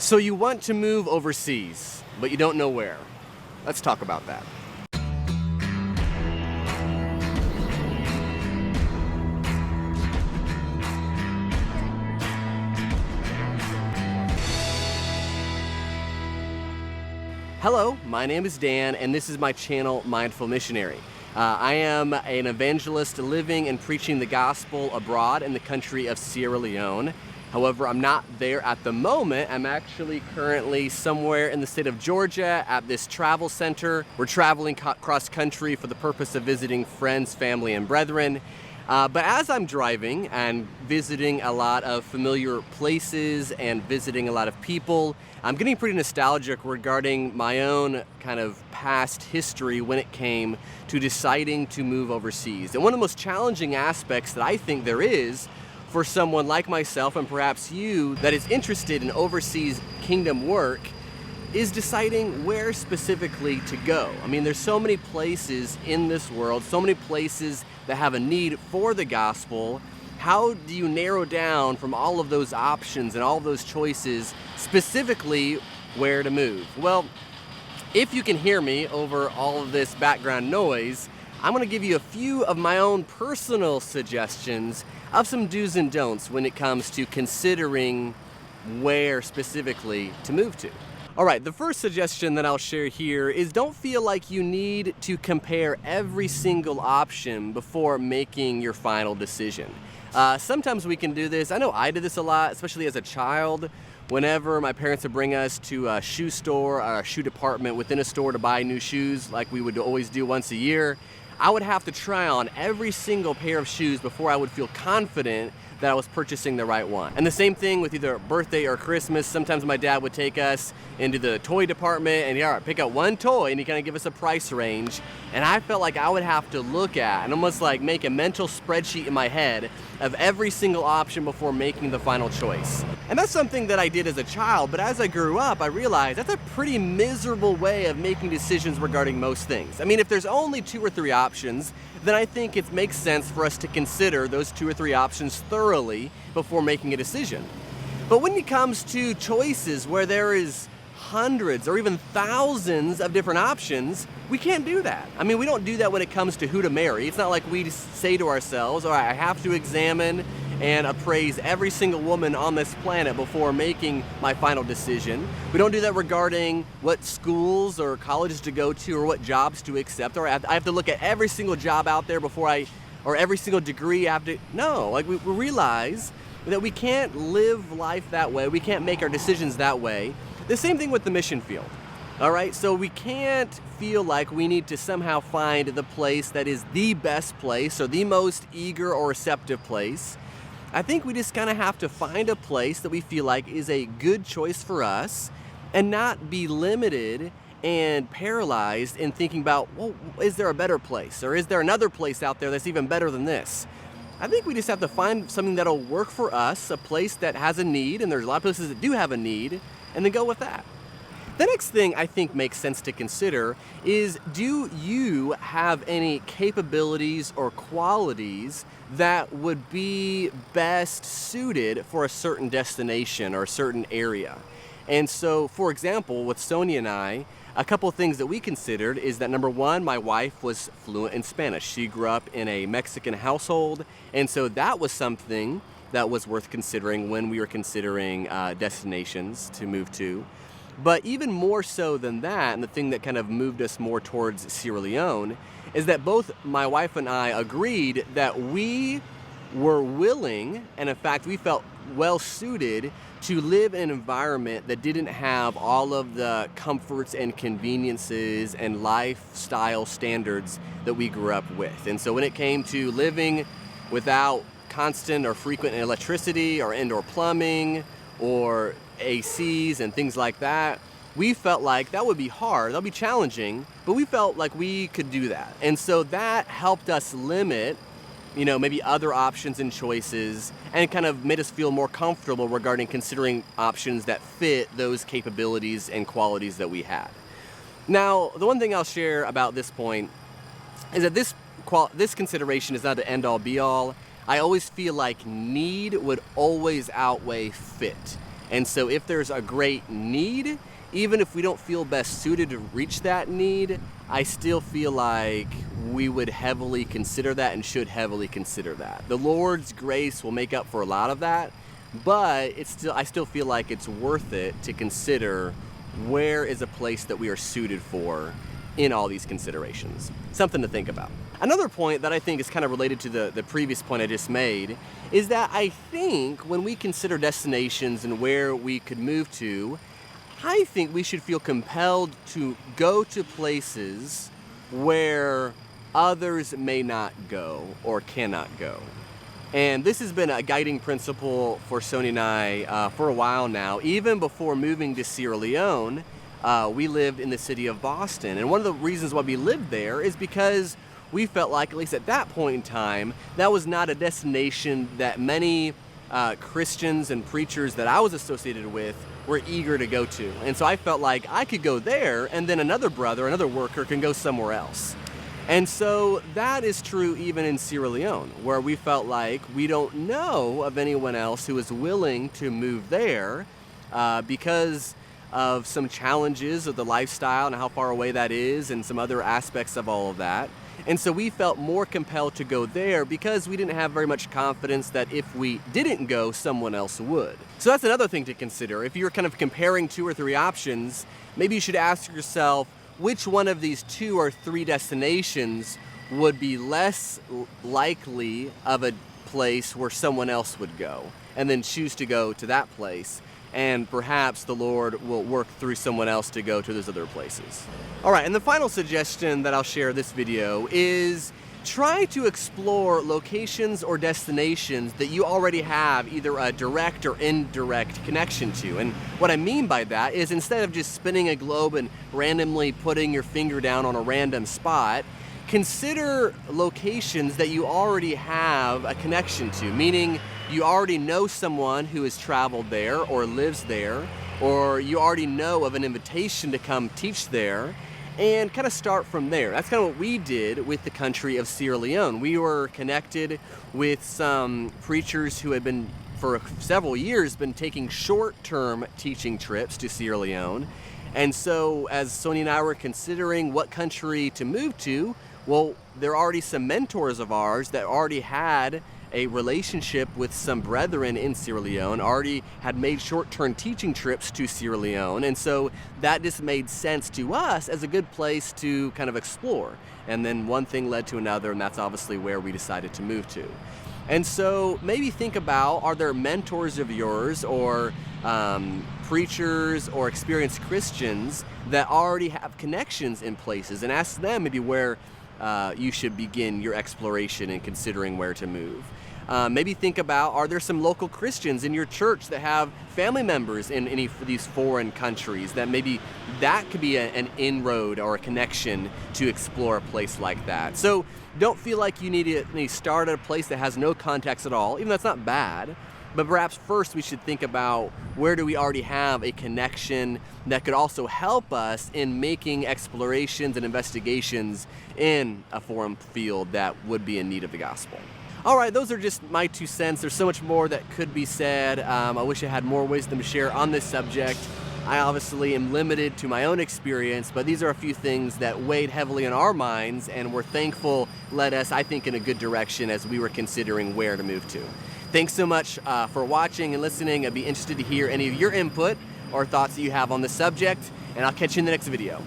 So you want to move overseas, but you don't know where. Let's talk about that. Hello, my name is Dan, and this is my channel, Mindful Missionary. I am an evangelist living and preaching the gospel abroad in the country of Sierra Leone. However, I'm not there at the moment. I'm actually currently somewhere in the state of Georgia at this travel center. We're traveling cross country for the purpose of visiting friends, family, and brethren. But as I'm driving and visiting a lot of familiar places and visiting a lot of people, I'm getting pretty nostalgic regarding my own kind of past history when it came to deciding to move overseas. And one of the most challenging aspects that I think there is for someone like myself and perhaps you that is interested in overseas kingdom work is deciding where specifically to go. I mean, there's so many places in this world, so many places that have a need for the gospel. How do you narrow down from all of those options and all of those choices specifically where to move? Well, if you can hear me over all of this background noise, I'm going to give you a few of my own personal suggestions of some do's and don'ts when it comes to considering where specifically to move to. All right, the first suggestion that I'll share here is don't feel like you need to compare every single option before making your final decision. Sometimes we can do this. I know I did this a lot, especially as a child. Whenever my parents would bring us to a shoe store or a shoe department within a store to buy new shoes, like we would always do once a year, I would have to try on every single pair of shoes before I would feel confident that I was purchasing the right one. And the same thing with either birthday or Christmas. Sometimes my dad would take us into the toy department and pick out one toy and he kind of give us a price range. And I felt like I would have to look at and almost like make a mental spreadsheet in my head of every single option before making the final choice. And that's something that I did as a child, but as I grew up, I realized that's a pretty miserable way of making decisions regarding most things. I mean, if there's only 2 or 3 options, then I think it makes sense for us to consider those 2 or 3 options thoroughly before making a decision. But when it comes to choices where there is hundreds or even thousands of different options, we can't do that. I mean, we don't do that when it comes to who to marry. It's not like we say to ourselves, all right, I have to examine and appraise every single woman on this planet before making my final decision. We don't do that regarding what schools or colleges to go to or what jobs to accept, or I have to look at every single job out there or every single degree I have to. No, like we realize that we can't live life that way. We can't make our decisions that way. The same thing with the mission field. All right, so we can't feel like we need to somehow find the place that is the best place or the most eager or receptive place. I think we just kind of have to find a place that we feel like is a good choice for us and not be limited and paralyzed in thinking about, well, is there a better place? Or is there another place out there that's even better than this? I think we just have to find something that'll work for us, a place that has a need, and there's a lot of places that do have a need, and then go with that. The next thing I think makes sense to consider is, do you have any capabilities or qualities that would be best suited for a certain destination or a certain area? And so, for example, with Sonia and I, a couple of things that we considered is that number one, my wife was fluent in Spanish. She grew up in a Mexican household, and so that was something that was worth considering when we were considering destinations to move to. But even more so than that, and the thing that kind of moved us more towards Sierra Leone, is that both my wife and I agreed that we were willing, and in fact we felt well suited to live in an environment that didn't have all of the comforts and conveniences and lifestyle standards that we grew up with. And so when it came to living without constant or frequent electricity or indoor plumbing or ACs and things like that, we felt like that would be hard, that would be challenging, but we felt like we could do that. And so that helped us limit, maybe other options and choices, and kind of made us feel more comfortable regarding considering options that fit those capabilities and qualities that we had. Now, the one thing I'll share about this point is that this consideration is not the end-all be-all. I always feel like need would always outweigh fit. And so if there's a great need, even if we don't feel best suited to reach that need, I still feel like we would heavily consider that and should heavily consider that. The Lord's grace will make up for a lot of that, but I still feel like it's worth it to consider where is a place that we are suited for in all these considerations. Something to think about. Another point that I think is kind of related to the previous point I just made is that I think when we consider destinations and where we could move to, I think we should feel compelled to go to places where others may not go or cannot go. And this has been a guiding principle for Sony and I for a while now. Even before moving to Sierra Leone, we lived in the city of Boston. And one of the reasons why we lived there is because we felt like, at least at that point in time, that was not a destination that many Christians and preachers that I was associated with were eager to go to. And so I felt like I could go there, and then another brother, another worker can go somewhere else. And so that is true even in Sierra Leone, where we felt like we don't know of anyone else who is willing to move there because of some challenges of the lifestyle and how far away that is and some other aspects of all of that. And so we felt more compelled to go there because we didn't have very much confidence that if we didn't go, someone else would. So that's another thing to consider. If you're kind of comparing 2 or 3 options, maybe you should ask yourself, which one of these 2 or 3 destinations would be less likely of a place where someone else would go, and then choose to go to that place. And perhaps the Lord will work through someone else to go to those other places. All right, and the final suggestion that I'll share this video is try to explore locations or destinations that you already have either a direct or indirect connection to. And what I mean by that is, instead of just spinning a globe and randomly putting your finger down on a random spot, consider locations that you already have a connection to, meaning you already know someone who has traveled there or lives there, or you already know of an invitation to come teach there, and kind of start from there. That's kind of what we did with the country of Sierra Leone. We were connected with some preachers who had been, for several years, been taking short-term teaching trips to Sierra Leone. And so as Sonia and I were considering what country to move to, well, there are already some mentors of ours that already had a relationship with some brethren in Sierra Leone, already had made short-term teaching trips to Sierra Leone, and so that just made sense to us as a good place to kind of explore. And then one thing led to another, and that's obviously where we decided to move to. And so maybe think about, are there mentors of yours or preachers or experienced Christians that already have connections in places, and ask them maybe where you should begin your exploration and considering where to move. Maybe think about, are there some local Christians in your church that have family members in any of these foreign countries that maybe that could be an inroad or a connection to explore a place like that. So don't feel like you need to start at a place that has no contacts at all, even though that's not bad. But perhaps first we should think about, where do we already have a connection that could also help us in making explorations and investigations in a foreign field that would be in need of the gospel. All right, those are just my 2 cents. There's so much more that could be said. I wish I had more wisdom to share on this subject. I obviously am limited to my own experience, but these are a few things that weighed heavily in our minds and we're thankful led us, I think, in a good direction as we were considering where to move to. Thanks so much for watching and listening. I'd be interested to hear any of your input or thoughts that you have on this subject, and I'll catch you in the next video.